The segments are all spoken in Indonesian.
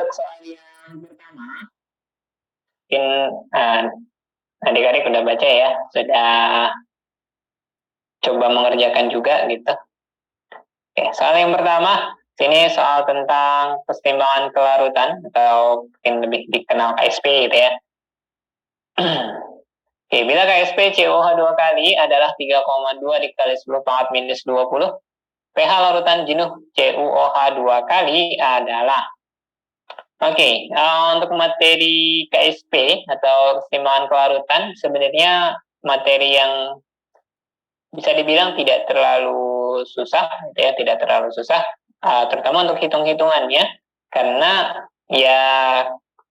untuk soal yang pertama, mungkin adik-adik udah baca ya, sudah coba mengerjakan juga gitu. Oke, soal yang pertama, sini soal tentang kesetimbangan kelarutan atau mungkin lebih dikenal KSP gitu ya. Oke, bila KSP COH 2 kali adalah 3,2 dikali 10 pangkat minus 20, pH larutan jenuh CuOH 2 kali adalah. Oke, untuk materi KSP atau kesetimbangan kelarutan sebenarnya materi yang bisa dibilang tidak terlalu susah, ya, tidak terlalu susah, terutama untuk hitung-hitungannya, karena ya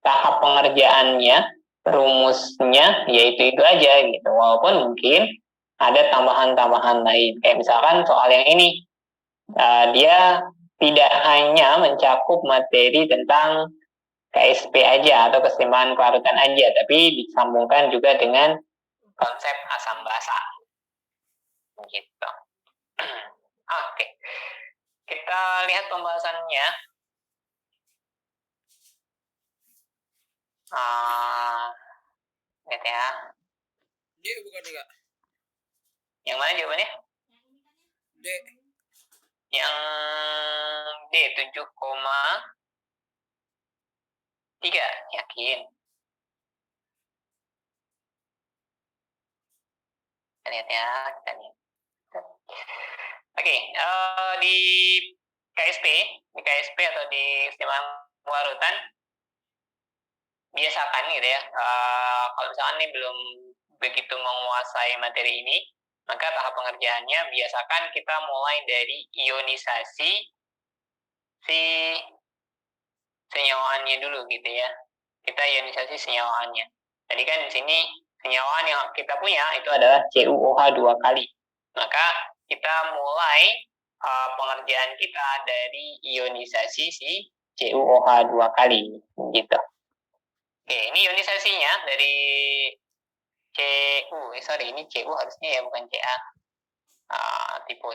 tahap pengerjaannya, rumusnya yaitu itu aja gitu. Walaupun mungkin ada tambahan-tambahan lain, kayak misalkan soal yang ini, dia tidak hanya mencakup materi tentang KSP aja atau kesetimbangan kelarutan aja, tapi disambungkan juga dengan konsep asam basa. Gitu. Oke. Kita lihat pembahasannya. Lihat ya. D bukan enggak? Yang mana jawabannya? D. Yang D 7,3, yakin? Kita lihat ya, kita lihat. Oke, di KSP atau di kesetimbangan kelarutan, biasakan gitu ya, kalau misalkan ini belum begitu menguasai materi ini, maka tahap pengerjaannya biasakan kita mulai dari ionisasi si senyawaannya dulu gitu ya. Kita ionisasi senyawaannya. Tadi kan di sini senyawaan yang kita punya itu adalah CuOH 2 kali. Maka kita mulai pengerjaan kita dari ionisasi si CuOH 2 kali gitu. Oke, ini ionisasinya dari ini Cu harusnya ya, bukan Ca. Tipe.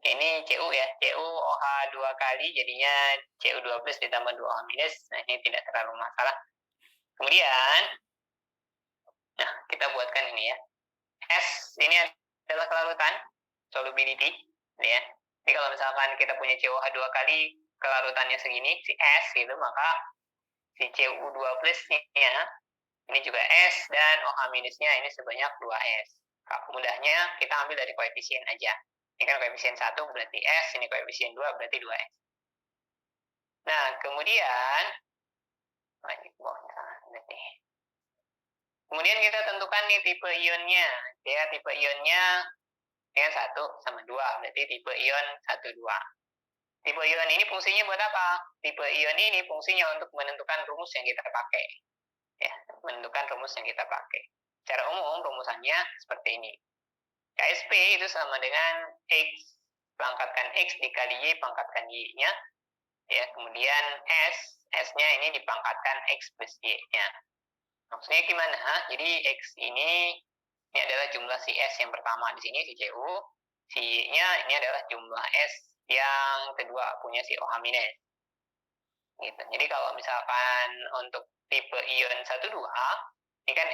Ini Cu ya, CuOH 2 kali jadinya Cu2 plus ditambah 2OH minus. Nah, ini tidak terlalu masalah. Kemudian, nah, kita buatkan ini ya. S ini adalah kelarutan, solubility, ya. Jadi kalau misalkan kita punya CuOH 2 kali, kelarutannya segini, si S gitu, maka si Cu2 plusnya ini juga S, dan OH minusnya ini sebanyak 2S. Kalau mudahnya kita ambil dari koefisien aja. Ini kan koefisien 1 berarti S, ini koefisien 2 berarti 2S. Nah, kemudian kita tentukan nih tipe ionnya. Ya, tipe ionnya yang 1 sama 2, berarti tipe ion 1, 2. Tipe ion ini fungsinya buat apa? Tipe ion ini fungsinya untuk menentukan rumus yang kita pakai. Ya, menentukan rumus yang kita pakai. Secara umum rumusannya seperti ini. KSP itu sama dengan X pangkatkan X dikali Y pangkatkan Y-nya. Ya, kemudian S-nya ini dipangkatkan X plus Y-nya. Maksudnya gimana? Jadi X ini adalah jumlah si S yang pertama di sini, si Cu. Si Y-nya ini adalah jumlah S yang kedua punya si OH minus. Gitu. Jadi kalau misalkan untuk tipe ion 1, 2, ini kan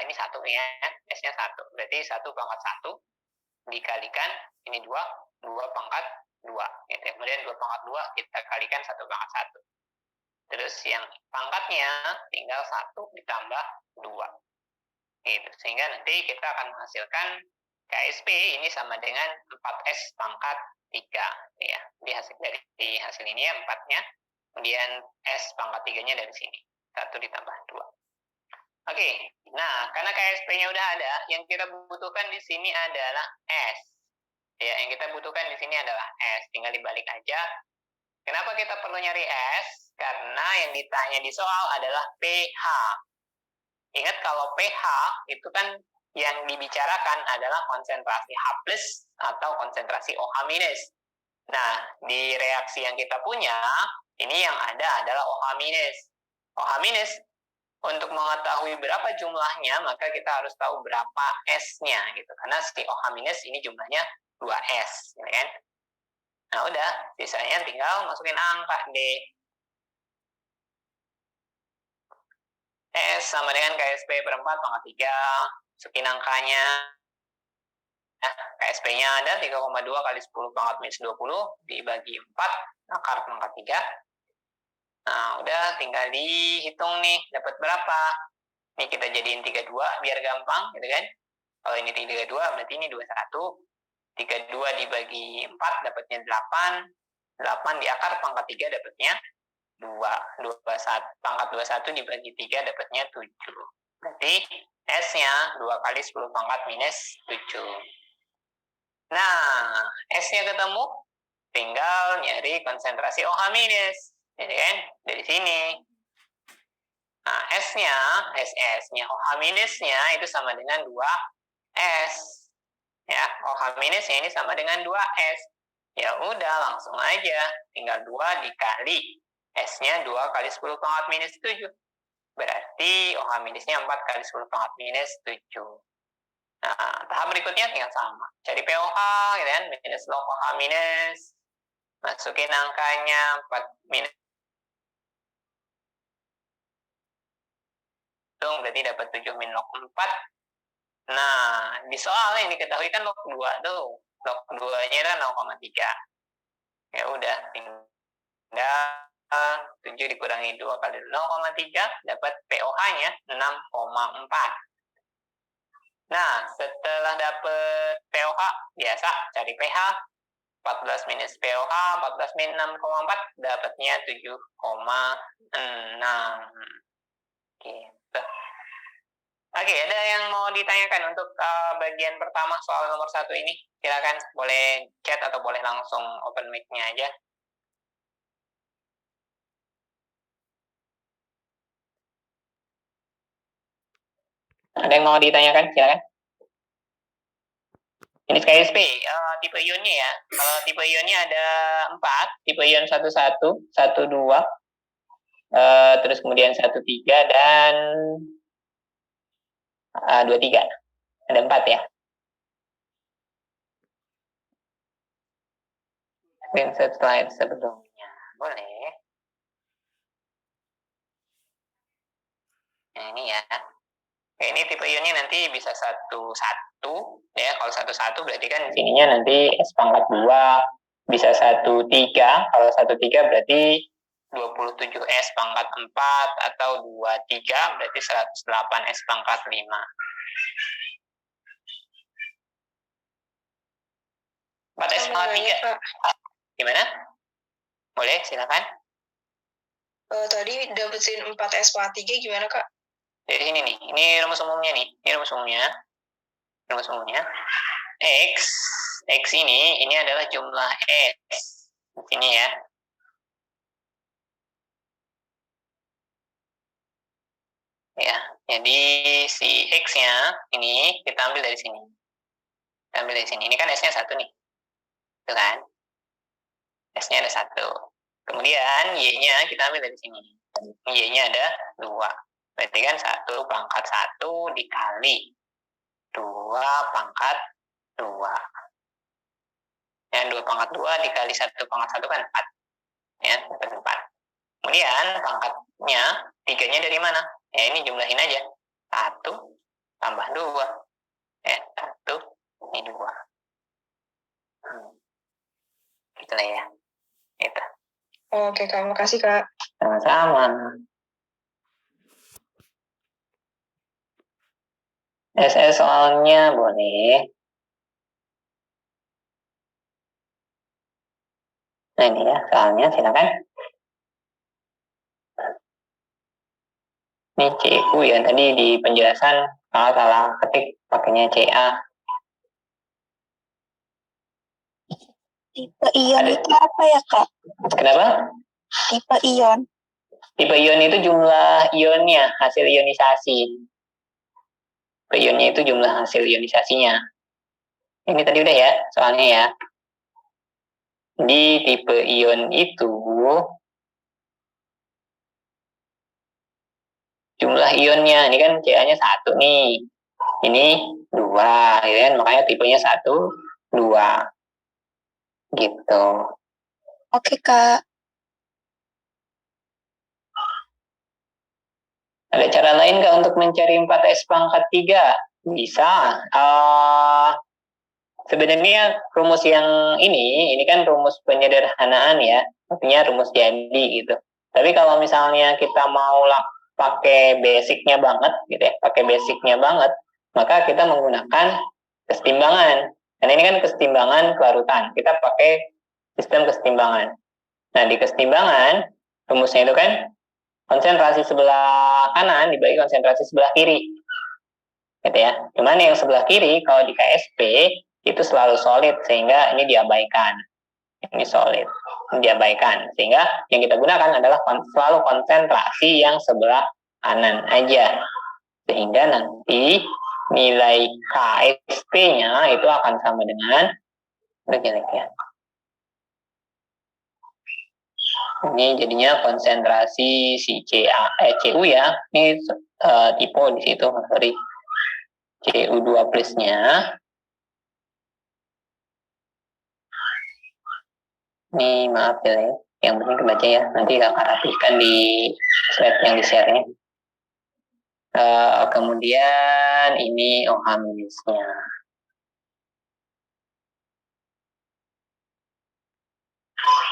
ini 1 ya, S-nya 1. Berarti 1 pangkat 1 dikalikan ini 2 pangkat 2. Gitu. Kemudian 2 pangkat 2 kita kalikan 1 pangkat 1. Terus yang pangkatnya tinggal 1 ditambah 2. Gitu. Sehingga nanti kita akan menghasilkan KSP ini sama dengan 4S pangkat 3. Ya. Di hasil ini ya 4-nya. Kemudian S pangkat 3-nya dari sini. 1 ditambah 2. Oke, nah karena KSP-nya udah ada, yang kita butuhkan di sini adalah S. Ya, yang kita butuhkan di sini adalah S. Tinggal dibalik aja. Kenapa kita perlu nyari S? Karena yang ditanya di soal adalah pH. Ingat kalau pH itu kan yang dibicarakan adalah konsentrasi H+, atau konsentrasi OH-. Nah, di reaksi yang kita punya, ini yang ada adalah OH-. OH- untuk mengetahui berapa jumlahnya, maka kita harus tahu berapa S-nya gitu. Karena si OH- ini jumlahnya 2S, gitu kan? Nah, udah, sisanya tinggal masukin angka D. S sama dengan KSP per 4 pangkat 3. Masukin angkanya. Nah, KSP-nya ada 3,2 kali 10 pangkat minus 20 dibagi 4 akar pangkat 3. Nah, udah tinggal dihitung nih, dapat berapa. Ini kita jadiin 32 biar gampang, gitu kan. Kalau ini 32 berarti ini 21. 32 dibagi 4 dapatnya 8. 8 di akar pangkat 3 dapatnya 2. 21, pangkat 21 dibagi 3 dapatnya 7. Berarti S-nya 2 kali 10 pangkat minus 7. Nah, S-nya ketemu, tinggal nyari konsentrasi OH-. Jadi kan, dari sini. Nah, SS-nya OH-nya itu sama dengan 2S. Ya, OH-nya ini sama dengan 2S. Ya udah, langsung aja. Tinggal 2 dikali S-nya 2 kali 10 pangkat minus 7. Berarti OH-nya 4 kali 10 pangkat minus 7. Nah, tahap berikutnya tinggal sama. Cari POH, gitu kan, minus log OH-. Masukin angkanya 4 minus. Berarti dapat 7 min log 4. Nah, di soal yang diketahui kan log 2 tuh. Log 2-nya kan 0,3. Ya udah, tinggal 7 dikurangi 2 kali 0,3 dapat POH-nya 6,4. Nah, setelah dapat POH, biasa cari PH. 14 minus POH, 14 min 6,4 dapatnya 7,6. Gitu. Oke, ada yang mau ditanyakan untuk bagian pertama soal nomor 1 ini? Silakan, boleh chat atau boleh langsung open mic-nya aja. Ada yang mau ditanyakan? Silakan. Ini KSP, tipe ionnya ya. Kalau tipe ionnya ada 4, tipe ion 11, 12, terus kemudian 13 dan 23. Ada 4 ya. Screenshot slide sebelumnya. Boleh. Nah, ini ya. Oke, ini tipe ionnya nanti bisa 1, 1 ya. Kalau 1, 1 berarti kan sininya nanti S pangkat 2, bisa 1, 3. Kalau 1, 3 berarti 27 S pangkat 4 atau 23 berarti 108 S pangkat 5. 4 S pangkat 3. Gimana? Boleh, silakan. Tadi dapetin 4 S pangkat 3 gimana, Kak? Dari sini nih, ini rumus umumnya nih. Ini rumus umumnya. Rumus umumnya. X ini adalah jumlah S. Ini ya. Ya, jadi si X-nya ini kita ambil dari sini. Kita ambil dari sini. Ini kan S-nya 1 nih. Itu kan? S-nya ada 1. Kemudian Y-nya kita ambil dari sini. Y-nya ada 2. Berarti kan 1 pangkat 1 dikali 2 pangkat 2. Yang 2 pangkat 2 dikali 1 pangkat 1 kan 4. Ya, 4. Kemudian pangkatnya 3-nya dari mana? Ya, ini jumlahin aja. 1 tambah 2. Ya, 1, ini 2. Gitu lah ya. Itu. Oke, Kak. Makasih, Kak. Sama-sama. SS soalnya boleh. Nah, ini ya, soalnya silakan. Ini CU ya, tadi di penjelasan kalau salah ketik pakainya CA. Tipe ion itu apa ya, Kak? Kenapa? Tipe ion. Tipe ion itu jumlah ionnya, hasil ionisasi. Tipe ionnya itu jumlah hasil ionisasinya. Ini tadi udah ya, soalnya ya. Di tipe ion itu jumlah ionnya, ini kan Ca-nya 1 nih. Ini 2, gitu kan? Makanya tipenya 1, 2. Gitu. Oke, Kak. Ada cara lain nggak untuk mencari 4S pangkat 3? Bisa. Sebenarnya rumus yang ini kan rumus penyederhanaan ya, artinya rumus jadi gitu. Tapi kalau misalnya kita mau pakai basicnya banget gitu ya, pakai basicnya banget, maka kita menggunakan kesetimbangan. Dan ini kan kesetimbangan kelarutan. Kita pakai sistem kesetimbangan. Nah, di kesetimbangan, rumusnya itu kan konsentrasi sebelah kanan dibagi konsentrasi sebelah kiri. Gitu ya. Cuman yang sebelah kiri, kalau di KSP, itu selalu solid, sehingga ini diabaikan. Ini solid, ini diabaikan. Sehingga yang kita gunakan adalah selalu konsentrasi yang sebelah kanan aja. Sehingga nanti nilai KSP-nya itu akan sama dengan, jelek ya. Ini jadinya konsentrasi si CU ya. Ini tipe di situ, sorry. CU2 plusnya. Ini maaf ya, yang penting kebaca ya. Nanti kakak rapihkan di slide yang di-share-nya. Kemudian ini OH minusnya.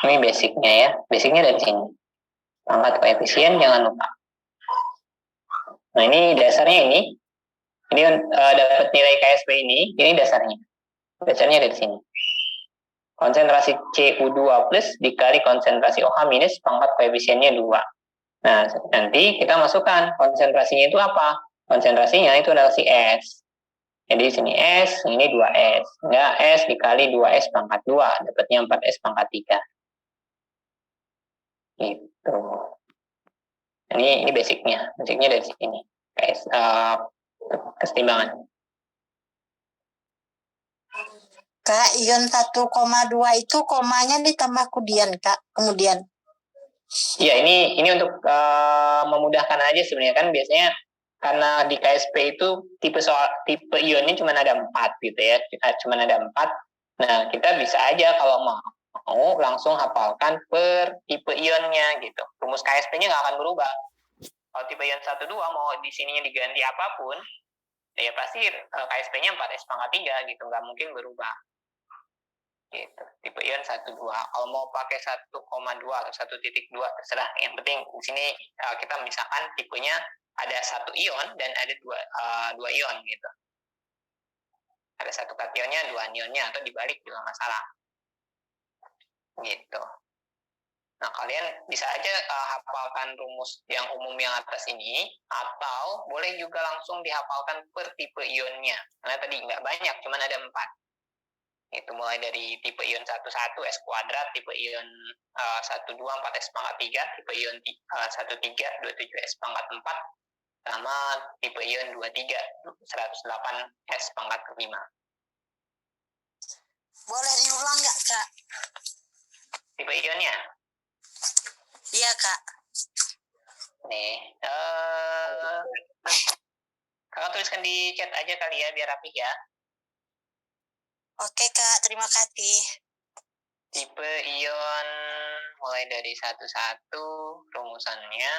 Ini basicnya ya. Basicnya dari sini. Angkat koefisien, jangan lupa. Nah, ini dasarnya ini. Ini dapat nilai KSP ini dasarnya. Dasarnya dari sini. Konsentrasi CU2 plus dikali konsentrasi OH minus pangkat koefisiennya 2. Nah, nanti kita masukkan konsentrasinya itu apa? Konsentrasinya itu adalah si S. Jadi sini S, ini 2S. Enggak, S dikali 2S pangkat 2. Dapatnya 4S pangkat 3. Gitu. Ini basicnya. Basicnya dari sini. Kesetimbangan. Kak, ion 1,2 itu komanya ditambah kemudian. Iya, ini untuk memudahkan aja sebenarnya kan biasanya karena di KSP itu tipe ionnya cuma ada 4 gitu ya, cuma ada 4. Nah, kita bisa aja kalau mau langsung hafalkan per tipe ionnya gitu. Rumus KSP-nya nggak akan berubah. Kalau tipe ion 1, 2 mau di sininya diganti apapun, ya pasti KSP-nya 4S pangkat 3 gitu, nggak mungkin berubah. Gitu. Tipe ion 1, 2. Kalau mau pakai 1,2 atau 1,2 terserah. Yang penting di sini kita misalkan tipenya ada 1 ion dan ada 2 ion gitu. Ada 1 kationnya, 2 anionnya, atau dibalik juga masalah. Gitu. Nah, kalian bisa aja hafalkan rumus yang umum yang atas ini, atau boleh juga langsung dihafalkan per tipe ionnya. Karena tadi nggak banyak, cuma ada 4. Itu mulai dari tipe ion 11 S kuadrat, tipe ion 12 4S pangkat 3, tipe ion 13 27 S pangkat 4, sama tipe ion 23 108 S pangkat 5. Boleh diulang nggak, Kak? Tipe ionnya? Iya, Kak. Nih, kakak tuliskan di chat aja kali ya, biar rapih ya. Oke, Kak. Terima kasih. Tipe ion mulai dari 11, rumusannya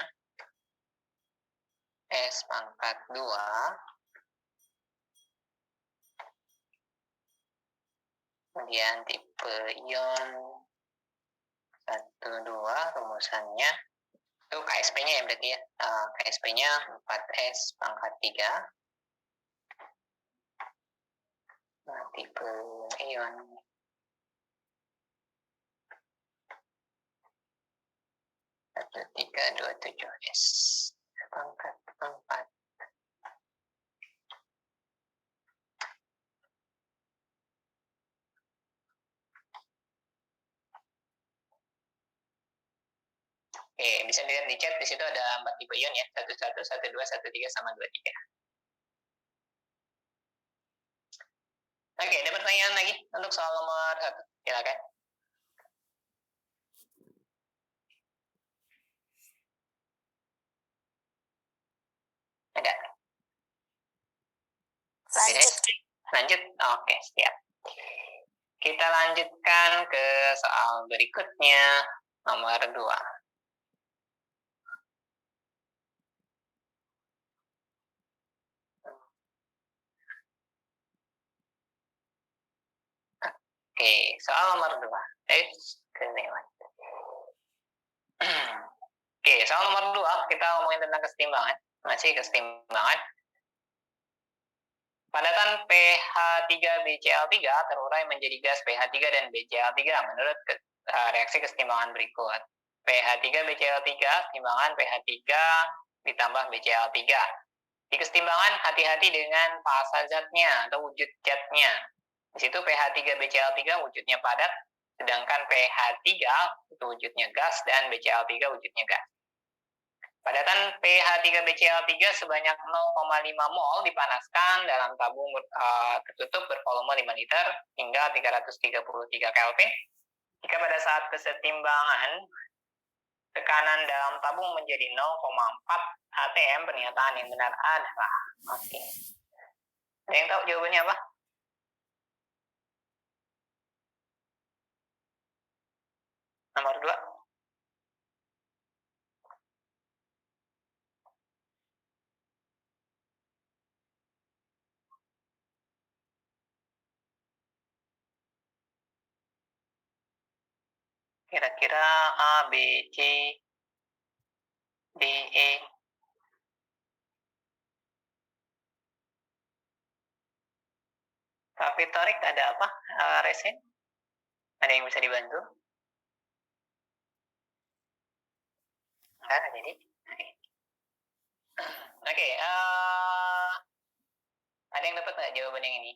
S pangkat 2, kemudian tipe ion 1, 2, rumusannya itu KSP-nya ya berarti ya, KSP-nya 4S pangkat 3. Nah, tipe ion 1327S pangkat 4. Oke, bisa dilihat di chat, di situ ada 4 tipe ion ya, 11, 12, 13, sama 23. Oke, ada pertanyaan lagi untuk soal nomor 1? Silakan. Ada? Lanjut. Lanjut? Oke, siap. Kita lanjutkan ke soal berikutnya, nomor 2. Oke, soal nomor 2. Kelewat. Oke, soal nomor 2, kita ngomongin tentang kesetimbangan. Masih kesetimbangan. Padatan pH3BCl3 terurai menjadi gas pH3 dan BCl3 menurut reaksi kesetimbangan berikut. pH3BCl3, kesetimbangan pH3 ditambah BCl3. Di kesetimbangan hati-hati dengan fasa zatnya atau wujud zatnya. Di situ pH3BCl3 wujudnya padat, sedangkan pH3 itu wujudnya gas dan BCl3 wujudnya gas. Padatan pH3BCl3 sebanyak 0,5 mol dipanaskan dalam tabung tertutup bervolume 5 liter hingga 333 Kelvin. Jika pada saat kesetimbangan tekanan dalam tabung menjadi 0,4 atm, pernyataan yang benar adalah. Oke. Ada yang tahu jawabannya apa? Nomor 2. Kira-kira A, B, C, D, E. Tapi torik ada apa? Resen? Ada yang bisa dibantu? Enggak ada jadi. Oke, ada yang dapat nggak jawaban yang ini?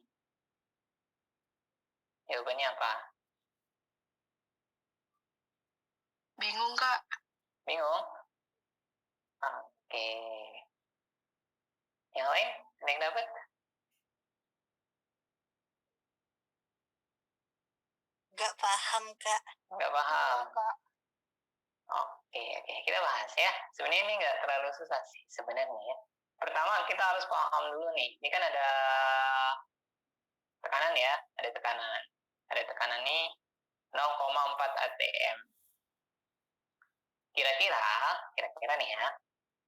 Jawabannya apa? Bingung, Kak. Bingung? Oke. Yang lain? Ada yang dapat? Gak paham, Kak. Nggak paham? Oke, kita bahas ya. Sebenarnya ini nggak terlalu susah sih sebenarnya ya. Pertama kita harus paham dulu nih. Ini kan ada tekanan ya, ada tekanan. Ada tekanan nih 0,4 atm. Kira-kira nih ya,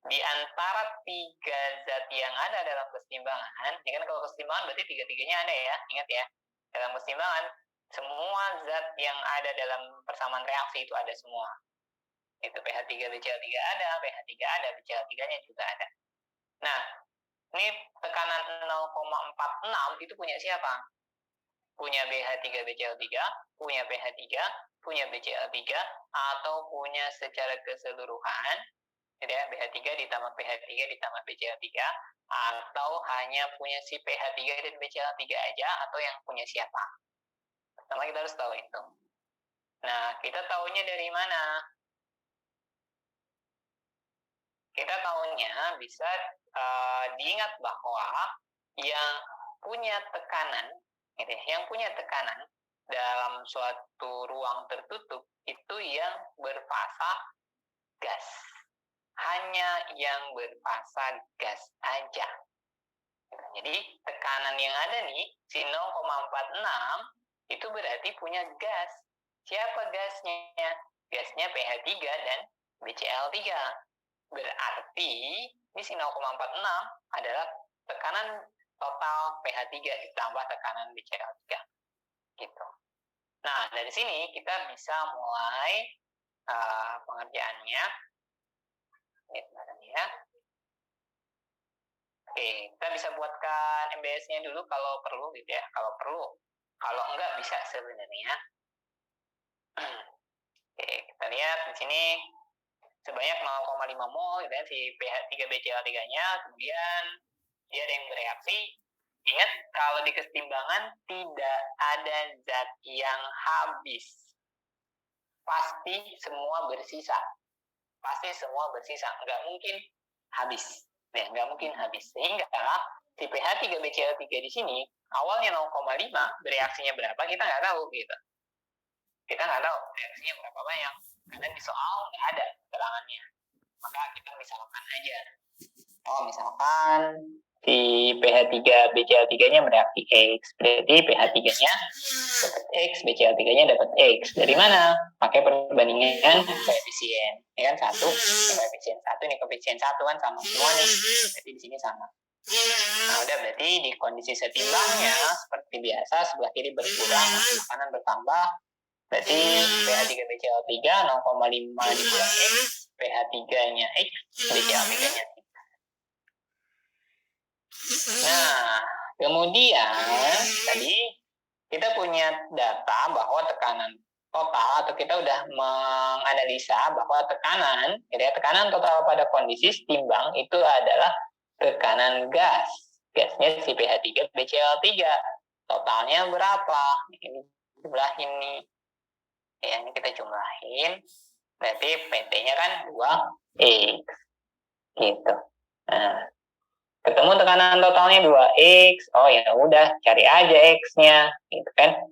di antara 3 zat yang ada dalam kesetimbangan, ini kan kalau kesetimbangan berarti 3-3-nya ada ya, ingat ya. Dalam kesetimbangan, semua zat yang ada dalam persamaan reaksi itu ada semua. Itu pH3BCl3 ada, pH3 ada, BCl3-nya juga ada. Nah, ini tekanan 0,46 itu punya siapa? Punya BH3BCl3, punya pH3, punya BCl3, atau punya secara keseluruhan, ya, BH3 ditambah pH3 ditambah BCl3, atau hanya punya si pH3 dan BCl3 aja, atau yang punya siapa? Pertama kita harus tahu itu. Nah, kita tahunya dari mana? Kita tahunya bisa diingat bahwa yang punya tekanan, gitu ya, yang punya tekanan dalam suatu ruang tertutup itu yang berfasa gas. Hanya yang berfasa gas aja. Jadi tekanan yang ada nih, si 0,46 itu berarti punya gas. Siapa gasnya? Gasnya pH3 dan BCl3. Berarti ini si 0,46 adalah tekanan total pH3 ditambah tekanan BCl3. Gitu. Nah, dari sini kita bisa mulai pengerjaannya. Ya. Oke, kita bisa buatkan MBS-nya dulu kalau perlu gitu ya. Kalau perlu. Kalau enggak bisa sebenarnya. Oke, kita lihat di sini sebanyak 0,5 mol gitu ya, si pH3BCl3-nya, kemudian dia ada yang bereaksi. Ingat, kalau di kesetimbangan tidak ada zat yang habis. Pasti semua bersisa. Nggak mungkin habis. Ya, nggak mungkin habis. Sehingga si pH3BCl3 di sini awalnya 0,5, bereaksinya berapa kita nggak tahu gitu. Kita nggak tahu reaksinya berapa banyak. Karena di soal nggak ada keterangannya. Maka kita misalkan aja. Oh, misalkan si pH3 BCl3-nya bereaksi X. Berarti pH3-nya dapat X, BCl3-nya dapat X. Dari mana? Pakai perbandingan koefisien. Ya kan, 1, ini koefisien 1, ini koefisien 1 kan sama semua nih. Berarti di sini sama. Nah, udah, berarti di kondisi setimbangnya seperti biasa sebelah kiri berkurang, sebelah kanan bertambah. Berarti pH3 BCl3 0,5 dikurang X, pH3-nya X, BCl3-nya X. Nah, kemudian tadi kita punya data bahwa tekanan total, atau kita udah menganalisa bahwa tekanan total pada kondisi setimbang itu adalah tekanan gas. Gasnya si pH3 BCl3. Totalnya berapa? Ini jumlah ini. Ya, ini kita jumlahin. Berarti PT-nya kan 2X. Gitu. Nah, ketemu tekanan totalnya 2X. Oh ya udah, cari aja X-nya, gitu kan.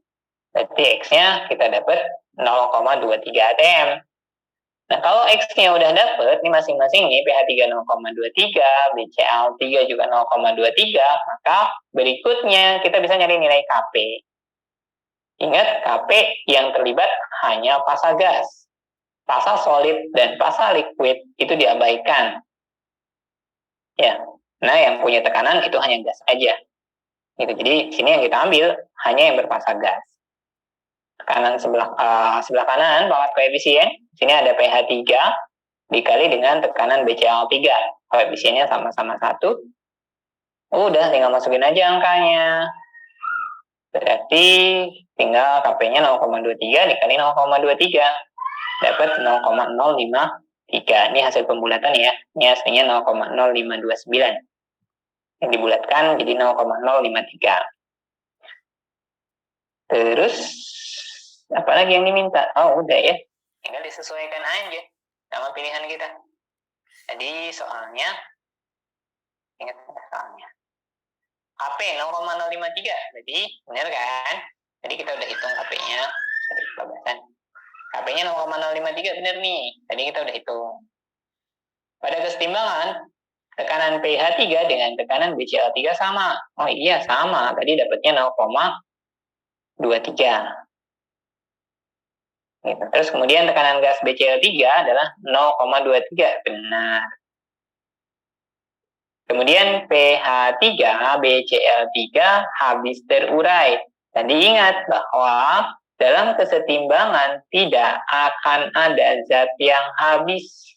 Berarti X-nya kita dapat 0,23 atm. Nah, kalau X-nya udah dapet, ini masing-masing nih, pH3 0,23, BCl3 juga 0,23, maka berikutnya kita bisa nyari nilai Kp. Ingat, Kp yang terlibat hanya fasa gas. Fasa solid dan fasa liquid itu diabaikan. Ya, nah yang punya tekanan itu hanya gas aja. Gitu. Jadi sini yang kita ambil hanya yang berfasa gas. Tekanan sebelah kanan pangkat koefisien, sini ada pH3 dikali dengan tekanan BCl3. Koefisiennya sama-sama 1. Udah, tinggal masukin aja angkanya. Berarti tinggal Kp-nya 0,23 dikali 0,23. Dapat 0,053. Ini hasil pembulatan ya. Ini hasilnya 0,0529. Yang dibulatkan jadi 0,053. Terus apa lagi yang diminta? Oh, udah ya. Tinggal disesuaikan aja sama pilihan kita. Jadi soalnya, ingat soalnya. Kp 0,053. Berarti benar kan? Tadi kita udah hitung Kp-nya. Tadi pembahasan. Kp-nya 0,053 benar nih. Tadi kita udah hitung. Pada kesetimbangan, tekanan pH3 dengan tekanan BCl3 sama. Oh iya, sama. Tadi dapatnya 0,23. Gitu. Terus kemudian tekanan gas BCl3 adalah 0,23. Benar. Kemudian pH3 BCl3 habis terurai. Tadi ingat bahwa dalam kesetimbangan tidak akan ada zat yang habis.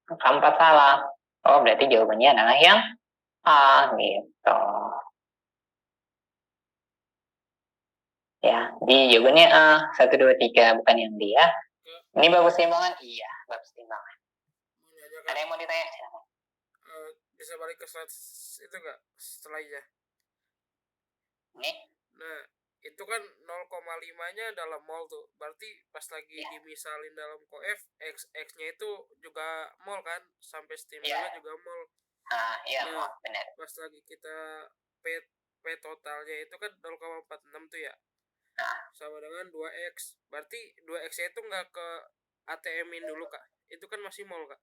Angka 4 salah. Oh, berarti jawabannya adalah yang A, gitu. Ya, di jawabannya A, 1, 2, 3, bukan yang D ya. Ini bagus timbangan? Iya, bagus timbangan. Ada yang mau ditanya? Silahkan. Bisa balik ke slide itu nggak setelahnya? Nih. Nah, itu kan 0,5-nya dalam mol tuh. Berarti pas lagi dimisalin dalam koef, X-nya itu juga mol kan? Sampai setimbangnya juga mol. Iya, mol, benar. Pas lagi kita P totalnya itu kan 0,46 tuh ya. Sama dengan 2X. Berarti 2X-nya itu nggak ke ATM-in dulu, Kak. Itu kan masih mol, Kak.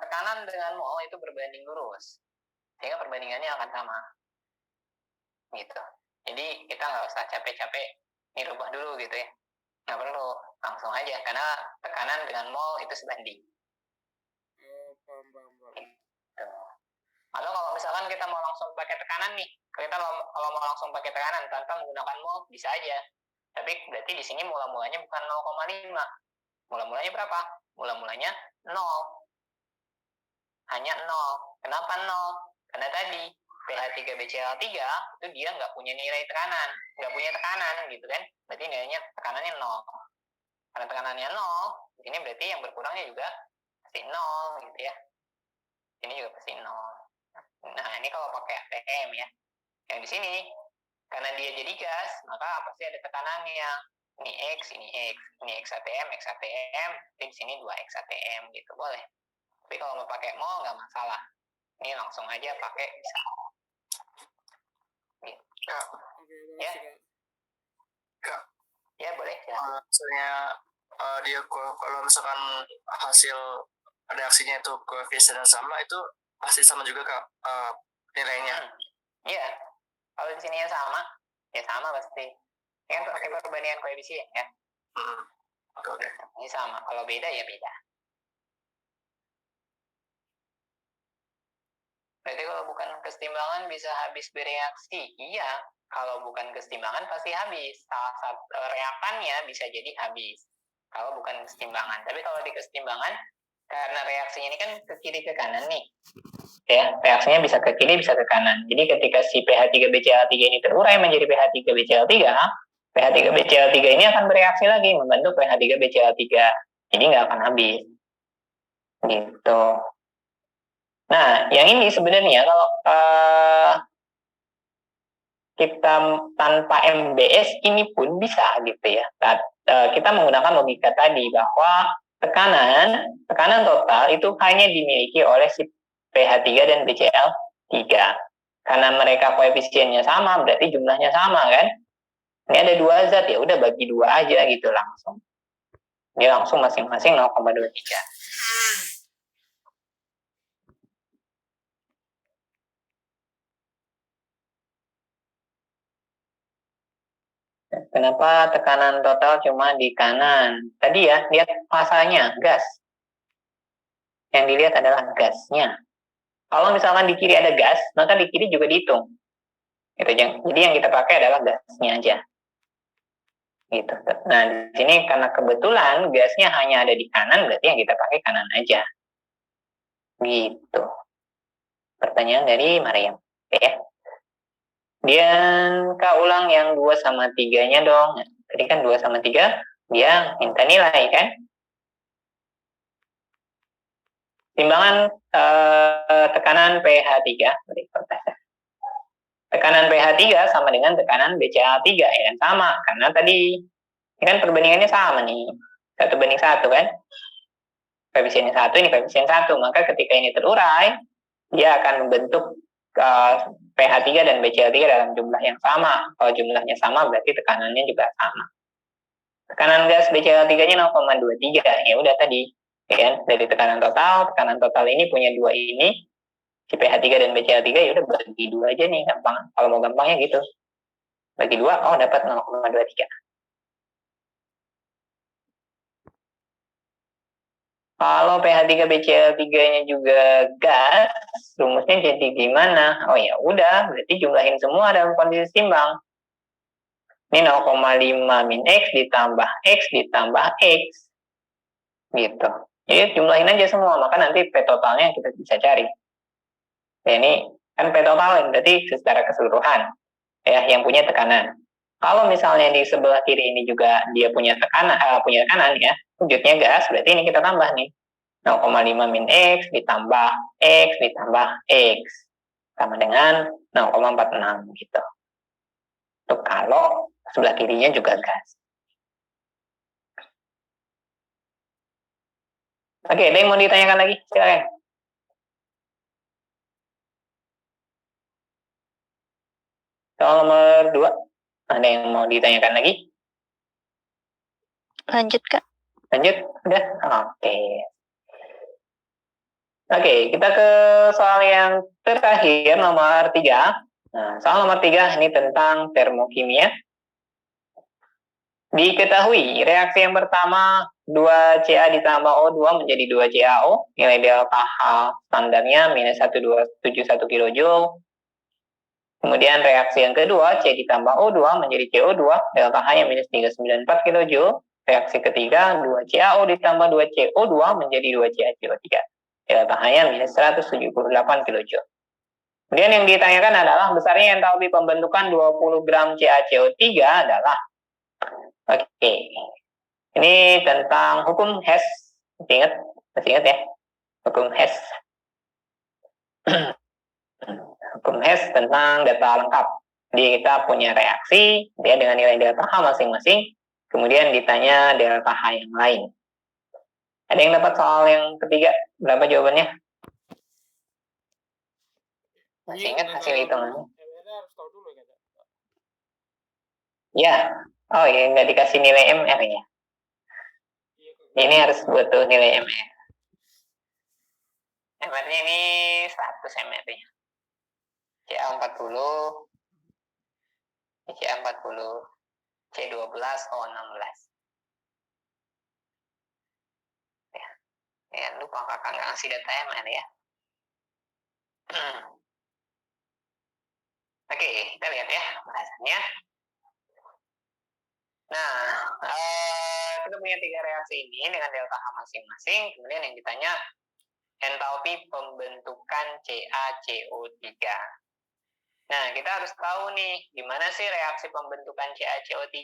Tekanan dengan mol itu berbanding lurus. Sehingga perbandingannya akan sama. Gitu. Jadi kita nggak usah capek-capek ini rubah dulu gitu ya. Nggak perlu. Langsung aja. Karena tekanan dengan mol itu sebanding. Paham. Gitu. Atau kalau misalkan kita mau langsung pakai tekanan nih, kalau mau langsung pakai tekanan tanpa menggunakan mol, bisa aja. Tapi berarti di sini mula-mulanya bukan 0,5. Mula-mulanya berapa? Mula-mulanya 0. Hanya 0. Kenapa 0? Karena tadi pH3 BCl3 itu dia nggak punya nilai tekanan. Nggak punya tekanan gitu kan. Berarti nilainya tekanannya 0. Karena tekanannya 0, ini berarti yang berkurangnya juga pasti 0 gitu ya. Ini juga pasti 0. Nah, ini kalau pakai ATM ya. Yang di sini, karena dia jadi gas, maka pasti ada tekanannya. Ini X, ini X. Ini X ATM, di sini 2X ATM gitu, boleh. Tapi kalau mau pakai mol, nggak masalah. Ini langsung aja pakai bisa. Gitu. Ya. Ya, boleh. Ya. Misalnya dia kalau misalkan hasil reaksinya itu koefisien sama, itu Pasti sama juga Kak nilainya. Iya. Kalau di sini ya sama pasti. Ini kan pakai perbandingan koefisien ya. Oke. Ini sama. Kalau beda ya beda. Berarti kalau bukan kesetimbangan bisa habis bereaksi. Iya, kalau bukan kesetimbangan pasti habis. Salah satu reakannya bisa jadi habis. Kalau bukan kesetimbangan. Tapi kalau di kesetimbangan, karena reaksinya ini kan ke kiri ke kanan nih. Ya, reaksinya bisa ke kiri, bisa ke kanan. Jadi ketika si pH3BCl3 ini terurai menjadi pH3BCl3, pH3BCl3 ini akan bereaksi lagi membentuk pH3BCl3. Jadi nggak akan habis. Gitu. Nah, yang ini sebenarnya kalau kita tanpa MBS ini pun bisa gitu ya. Kita menggunakan logika tadi bahwa tekanan total itu hanya dimiliki oleh si pH3 dan BCl3. Karena mereka koefisiennya sama, berarti jumlahnya sama kan? Ini ada dua zat, ya udah bagi dua aja gitu langsung. Ini langsung masing-masing 0,23. Kenapa tekanan total cuma di kanan? Tadi ya, lihat masanya, gas. Yang dilihat adalah gasnya. Kalau misalkan di kiri ada gas, maka di kiri juga dihitung. Gitu. Jadi yang kita pakai adalah gasnya aja. Gitu. Nah, di sini karena kebetulan gasnya hanya ada di kanan, berarti yang kita pakai kanan aja. Gitu. Pertanyaan dari Mariam. Oke ya. Dan Kak ulang yang 2/3-nya dong. Tadi kan 2/3, dia minta nilai kan? Timbangan tekanan pH3, tekanan pH3 sama dengan tekanan BCl3 ya kan, sama, karena tadi ini kan perbandingannya sama nih, 1:1 kan, koefisiennya 1, ini koefisien 1, maka ketika ini terurai, dia akan membentuk pH3 dan BCl3 dalam jumlah yang sama. Kalau jumlahnya sama berarti tekanannya juga sama. Tekanan gas BCl3-nya 0,23, ya udah tadi ya kan, dari tekanan total ini punya dua ini, si pH3 dan BCl3, ya udah bagi dua aja nih, gampang. Kalau mau gampangnya gitu, bagi dua, oh dapat 0,23. Kalau pH3BCl3-nya juga gas, rumusnya jadi gimana? Oh ya udah, berarti jumlahin semua dalam kondisi seimbang. Ini 0,5 min X ditambah X ditambah X. Gitu. Jadi jumlahin aja semua, maka nanti P totalnya kita bisa cari. Ya, ini kan P total berarti secara keseluruhan ya, yang punya tekanan. Kalau misalnya di sebelah kiri ini juga dia punya tekanan ya, wujudnya gas, berarti ini kita tambah nih. 0,5 min X ditambah X ditambah X sama dengan 0,46 gitu. Itu kalau sebelah kirinya juga gas. Oke, ada yang mau ditanyakan lagi? Silakan. Soal nomor 2, ada yang mau ditanyakan lagi? Lanjut, Kak. Lanjut? Udah? Oke. Oke, kita ke soal yang terakhir, nomor 3. Nah, soal nomor 3 ini tentang termokimia. Diketahui reaksi yang pertama 2Ca ditambah O2 menjadi 2CaO, nilai delta H standarnya minus 1271 kJ. Kemudian reaksi yang kedua, C ditambah O2 menjadi CO2, delta H-nya minus 394 kJ. Reaksi ketiga, 2CaO ditambah 2CO2 menjadi 2CaCO3, delta H-nya minus 178 kJ. Kemudian yang ditanyakan adalah besarnya entalpi pembentukan 20 gram CaCO3 adalah. Oke. Ini tentang hukum Hess. Masih ingat ya? Hukum Hess. Hukum Hess tentang data lengkap. Jadi kita punya reaksi, dia dengan nilai delta H masing-masing, kemudian ditanya delta H yang lain. Ada yang dapat soal yang ketiga? Berapa jawabannya? Masih ingat hasil hitungannya? harus tahu dulu ya, Kak. Ya. Oh ya, nggak dikasih nilai MR ya? Ini harus butuh nilai MR. MR-nya ini 100 MR-nya. CA40, CA40, C12, O16. Ya, lupa kakak nggak ngasih data MR ya. Oke, kita lihat ya bahasannya. Nah, kita punya 3 reaksi ini dengan delta H masing-masing. Kemudian yang ditanya entalpi pembentukan CaCO3. Nah, kita harus tahu nih, gimana sih reaksi pembentukan CaCO3?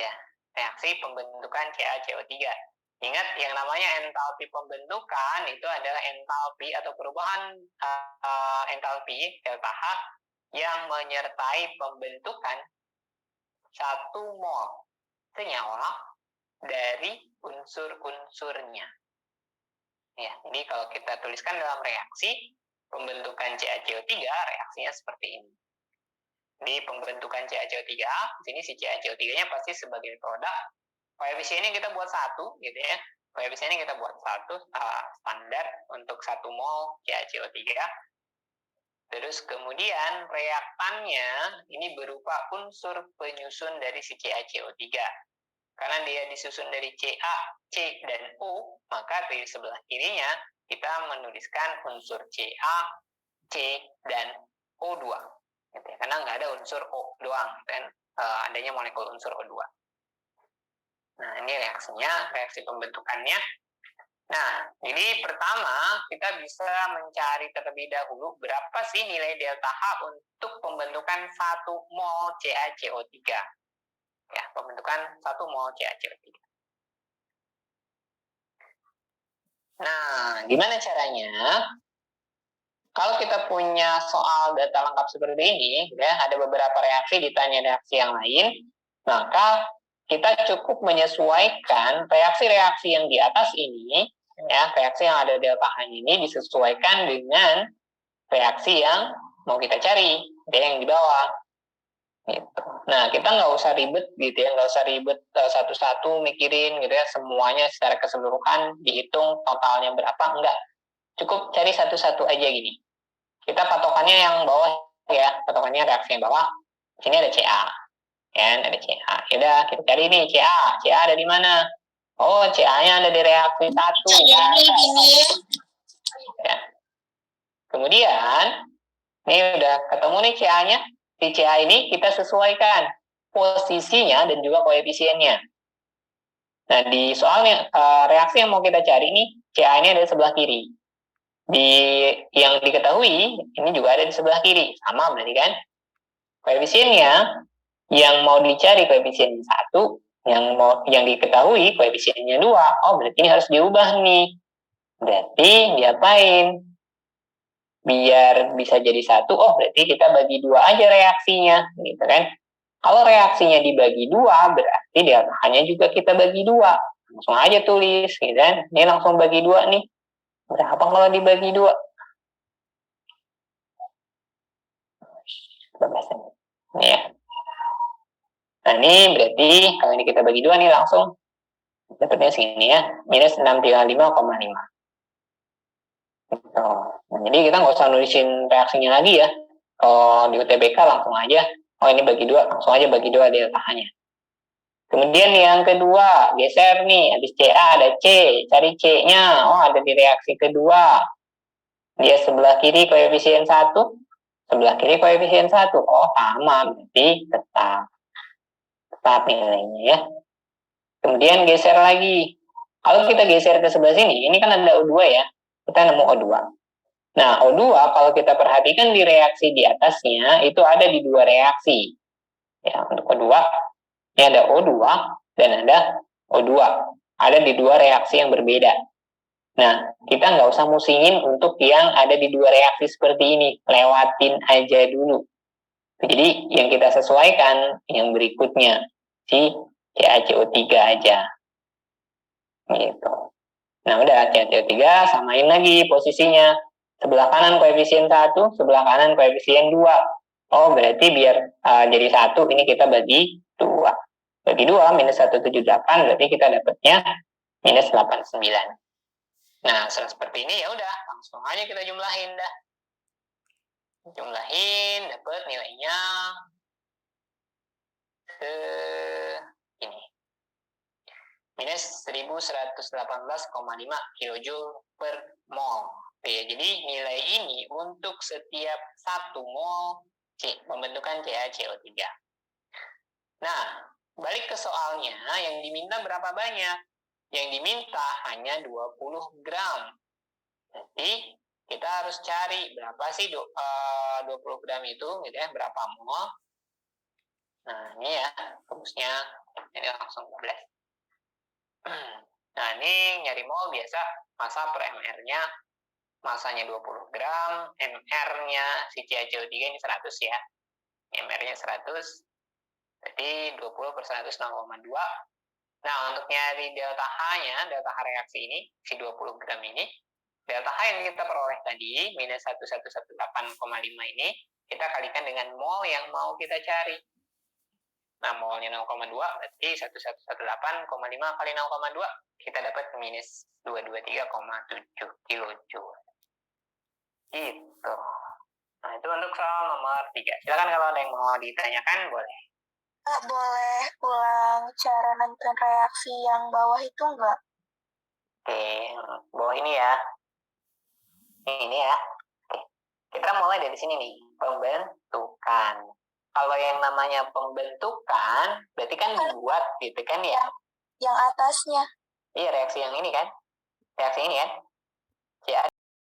Ya, reaksi pembentukan CaCO3. Ingat, yang namanya entalpi pembentukan itu adalah entalpi atau perubahan entalpi delta H yang menyertai pembentukan 1 mol senyawa dari unsur-unsurnya. Ya, jadi kalau kita tuliskan dalam reaksi pembentukan CaCO3, reaksinya seperti ini. Di pembentukan CaCO3, sini si CaCO3-nya pasti sebagai produk. Koefisiennya kita buat 1, gitu ya. Koefisiennya kita buat 1, standar untuk 1 mol CaCO3. Terus kemudian reaktannya ini berupa unsur penyusun dari si CaCO3. Karena dia disusun dari Ca, C, dan O, maka di sebelah kirinya kita menuliskan unsur Ca, C, dan O2. Gitu ya. Karena nggak ada unsur O doang, dan adanya molekul unsur O2. Nah, ini reaksinya, reaksi pembentukannya. Nah, jadi pertama kita bisa mencari terlebih dahulu berapa sih nilai delta H untuk pembentukan 1 mol CaCO3. Ya, pembentukan 1 mol CaCO3. Nah, gimana caranya? Kalau kita punya soal data lengkap seperti ini, ya, ada beberapa reaksi, ditanya reaksi yang lain, maka kita cukup menyesuaikan reaksi-reaksi yang di atas ini, ya, reaksi yang ada delta H ini disesuaikan dengan reaksi yang mau kita cari, yang di bawah. Gitu. Nah, kita nggak usah ribet gitu ya, nggak usah ribet satu-satu mikirin gitu ya, semuanya secara keseluruhan dihitung totalnya berapa, enggak. Cukup cari satu-satu aja gini. Kita patokannya yang bawah ya, patokannya reaksi yang bawah. Sini ada Ca. Kan ada Ca. Yaudah, kita cari nih Ca. Ca ada di mana? Oh, Ca-nya ada di reaksi 1. Ya. Kemudian, ini udah ketemu nih Ca-nya. Di Ca ini kita sesuaikan posisinya dan juga koefisiennya. Nah, di soalnya reaksi yang mau kita cari nih, Ca ini ada di sebelah kiri. Di yang diketahui ini juga ada di sebelah kiri, sama berarti kan? Koefisiennya yang mau dicari koefisiennya 1, yang diketahui koefisiennya 2. Oh, berarti ini harus diubah nih. Berarti diapain? Biar bisa jadi 1, oh berarti kita bagi 2 aja reaksinya, gitu kan? Kalau reaksinya dibagi 2, berarti delta-nya juga kita bagi 2. Langsung aja tulis, gitu kan? Ini langsung bagi 2 nih. Berapa kalau dibagi 2? 12. Ini ya. Nah, ini berarti kalau ini kita bagi 2 nih langsung dapatnya segini ya, minus 635,5. Gitu. Nah, jadi kita nggak usah nulisin reaksinya lagi ya. Kalau di UTBK langsung aja, oh ini bagi 2, langsung aja bagi 2 delta-nya. Kemudian yang kedua, geser nih, habis Ca ada C, cari C-nya, oh ada di reaksi kedua. Dia sebelah kiri koefisien 1, sebelah kiri koefisien 1, oh sama, berarti tetap nilainya ya. Kemudian geser lagi, kalau kita geser ke sebelah sini, ini kan ada O2 ya, kita nemu O2. Nah, O2 kalau kita perhatikan di reaksi di atasnya, itu ada di 2 reaksi. Ya, untuk O2, ini ada O2 dan ada O2. Ada di 2 reaksi yang berbeda. Nah, kita nggak usah musingin untuk yang ada di 2 reaksi seperti ini. Lewatin aja dulu. Jadi, yang kita sesuaikan yang berikutnya. Si CaCO3 aja. Gitu. Nah, udah CaCO3 samain lagi posisinya. Sebelah kanan koefisien 1, sebelah kanan koefisien 2. Oh, berarti biar jadi 1, ini kita bagi 2. Bagi 2, minus 178, berarti kita dapatnya minus 89. Nah, seperti ini ya udah, langsung aja kita jumlahin dah. Jumlahin, dapat nilainya ini. Minus 1118,5 kilojoule per mol. Oke, jadi nilai ini untuk setiap 1 mol pembentukan CaCO3. Nah, balik ke soalnya, yang diminta berapa banyak? Yang diminta hanya 20 gram. Jadi, kita harus cari berapa sih 20 gram itu, gitu ya, berapa mol. Nah, ini ya, rumusnya. Ini langsung 12. Nah, ini nyari mol biasa, massa per mR-nya, massanya 20 gram, mR-nya si CaCO3 ini 100 ya. mR-nya 100, berarti 20 per 100, 0,2. Nah, untuk nyari delta H-nya, delta H reaksi ini, si 20 gram ini, delta H yang kita peroleh tadi, minus 1118,5 ini, kita kalikan dengan mol yang mau kita cari. Nah, molnya 0,2, berarti 1118,5 kali 0,2, kita dapat minus 223,7 kilojoule. Gitu. Nah, itu untuk soal nomor 3. Silakan kalau ada yang mau ditanyakan, boleh. Kak, boleh ulang cara nentuin reaksi yang bawah itu enggak? Oke, bawah ini ya. Ini ya. Oke. Kita mulai dari sini nih, pembentukan. Kalau yang namanya pembentukan, berarti kan dibuat gitu kan ya? Yang atasnya. Iya, reaksi yang ini kan? Reaksi ini kan?